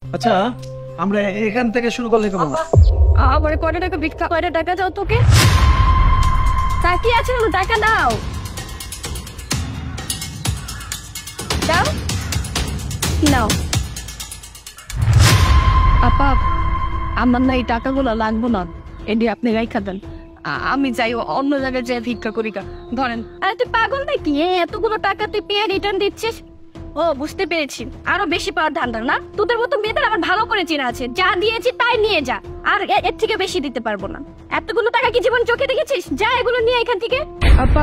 আচ্ছা, আমরা এখান থেকে শুরু করলে কেমন? আমার কয়টা টাকা ভিক্ষা, কয়টা টাকা দাও তোকে। তাকিয়ে আছে না, টাকা দাও দাও নাও। আপা, আমার না এই টাকাগুলো লাগবো না, এটি আপনি রাইখা দেন। আমি যাই অন্য জায়গায় যাই ভিক্ষা করি। ধরেন। আরে তুই পাগল নাকি? এতগুলো টাকা তুই পেয়ে রিটার্ন দিচ্ছিস? ও বুঝতে পেরেছি, আরো বেশি পাওয়ার ধান্দা না। তোদের মতো মেয়েদের আমার ভালো করে চেনা আছে, যা দিয়েছি তাই নিয়ে যা, আর এর থেকে বেশি দিতে পারবো না। এতগুলো টাকা কি জীবন চোখে দেখেছিস? যা এগুলো নিয়ে এখান থেকে। আপা,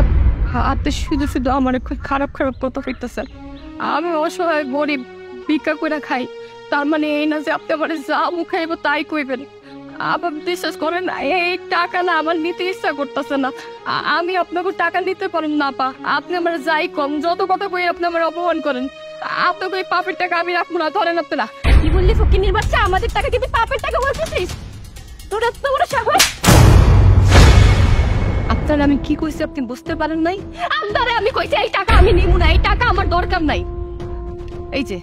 আপনি শুধু শুধু আমার খুব খারাপ খারাপ কথা কইতেছেন। আমি অসহায় গরিব, ভিক্ষা করে খাই, তার মানে এই না যে আপনি আমার যা মুখ খাইব তাই কইবেন। আবার বিশ্বাস করেন, এই টাকা না আমার নিতে ইচ্ছা করতেছে না। আমি আপনাকে টাকা নিতে পারেন না পা। আপনি আমার যাই কম, যত কথা কই আপনি আমার অপমান করেন। আপনাকে এই পাপের টাকা আমি রাখবো না। ধরেন আপনারা। কি বললি ফকিনির বাচ্চা? আমাদের টাকা কিন্তু পাপের টাকা বলতেছিস? তোর এত বড় সাহস! আপনারা আমি কি কইছি আপনি বুঝতে পারেন নাই? আপনারা আমি কইছি এই টাকা আমি নিব না, এই টাকা আমার দরকার নাই। এই যে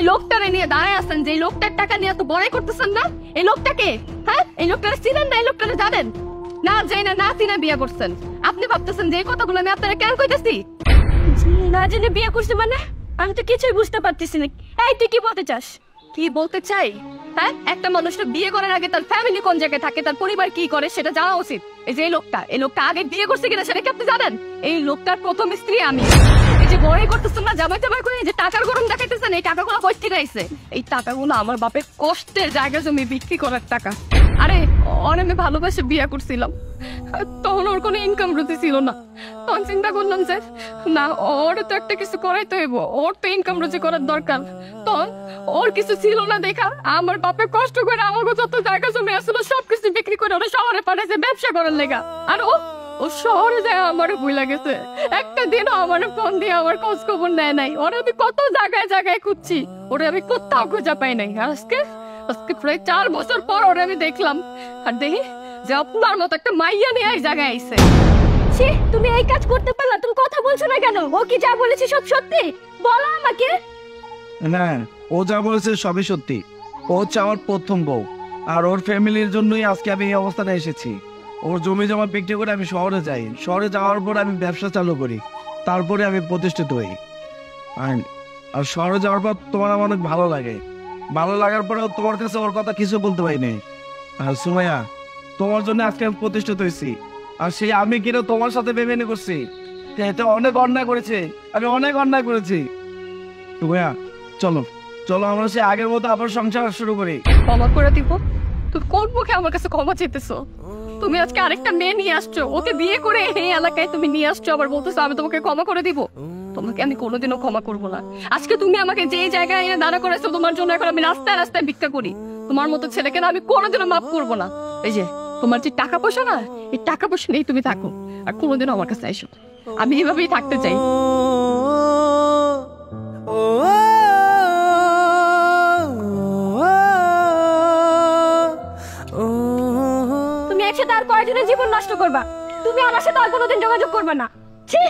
লোকটারে নিয়ে দাঁড়ায় আছেন, যে লোকটার টাকা নিয়ে তো বড়াই করতেছেন না, এই লোকটাকে, হ্যাঁ, এই লোকটারে চিনেন না? এই লোকটারে জানেন না? জেনে না চিনে বিয়ে করছেন। আপনি ভাবতেছেন যে এই কথাগুলো আমি আপনারা কেন কইতেছি? না জেনে বিয়ে করছি মানে? আমি তো কিছুই বুঝতে পারতেছি না। এই তুই কি বলতে চাস? কি বলতে চাই? হ্যাঁ, একটা মানুষটা বিয়ে করার আগে তার ফ্যামিলি কোন জায়গায় থাকে, তার পরিবার কি করে সেটা জানা উচিত। এই যে এই লোকটা আগে বিয়ে করছে কিনা সেটা কি আপনি জানেন? এই লোকটার প্রথম স্ত্রী আমি। এই যে বড়াই করতেছেন না, জামাই জামাই করে যে টাকার গরম দেখাইতেছেন, এই টাকাগুলো কই থেকে আইছে? এই টাকাগুলো আমার বাপের কষ্টের জায়গা জমি বিক্রি করার টাকা। আরে আমি ভালোবাসে বিয়ে করছিলাম, তখন ওর কোনো ইনকাম রুজি ছিল না। তখন চিন্তা করলাম যে না, ওর তো একটা কিছু করাইতে হইব, ওর তো ইনকাম রুজি করার দরকার। তখন ওর কিছু ছিল না দেখা আমার বাপে কষ্ট করে আমাকে যত জায়গা জমি আসলো সবকিছু বিক্রি করে ওরা শহরে পাঠাইছে ব্যবসা করার লেগা। আর ও শহরে যায় আমার ভুলে গেছে। একটা দিনও আমার ফোন দিয়ে আমার খোঁজ খবর নেয় নাই। ওরা আমি কত জায়গায় জায়গায় খুঁজছি, ওরা আমি কোথাও খুঁজে পাই নাই। আজকে প্রায় 4 বছর পর ওরা আমি দেখলাম, আর দেখি যে আপনার মতো একটা মাইয়া নিয়ে এই জায়গায় আইছে। তুমি এই কাজ করতে পারলা? তুমি কথা বলছো না কেন? ও কি যা বলেছে সব সত্যি? বলো আমাকে। না, ও যা বলেছে সবই সত্যি। ও হচ্ছে আমার প্রথম বউ, আর ওর ফ্যামিলির জন্যই আজকে আমি এই অবস্থানে এসেছি। ওর জমি জমা বিক্রি করে আমি শহরে যাই, শহরে যাওয়ার পর আমি ব্যবসা চালু করি, তারপরে আমি প্রতিষ্ঠিত হই। আর শহরে যাওয়ার পর তোমার আমার অনেক ভালো লাগে। ভালো লাগার পরেও তোমার কাছে ওর কথা কিছু বলতে পারিনি। আর সুমাইয়া, তোমার জন্য আজকে আমি প্রতিষ্ঠিত হয়েছি, আর সেই আমি কিনা তোমার সাথে বেমেনি করছি। এটা অনেক অন্যায় করেছে, আমি অনেক অন্যায় করেছি। সুমাইয়া, চলো চলো আমরা সে আগের মতো আবার সংসার শুরু করি। ক্ষমা করে দিব? তুমি কোন মুখে আমার কাছে ক্ষমা চেতেছো? তুমি আজকে আরেকটা মেয়ে নিয়ে আসছো, ওকে বিয়ে করে এই এলাকায় তুমি নিয়ে আসছো, আবার বলতেছো আমি তোমাকে ক্ষমা করে দিব? তোমাকে আমি কোনোদিনও ক্ষমা করবো না। আজকে তুমি আমাকে যে জায়গায় এনে দাঁড়া করেছো, তোমার জন্য এখন আমি রাস্তায় রাস্তায় ভিক্ষা করি। তোমার মতো ছেলেকে না আমি কোনোদিনও মাফ করবো না। এই যে তোমার যে টাকা পয়সা না, এই টাকা পয়সা নেই তুমি থাকো, আর কোনোদিনও আমার কাছে আইসো। আমি এভাবেই থাকতে চাই। তুমি একসাথে আর কয়জনের জীবন নষ্ট করবা? তুমি আমার সাথে আর কোনোদিন যোগাযোগ করবে না। ছি!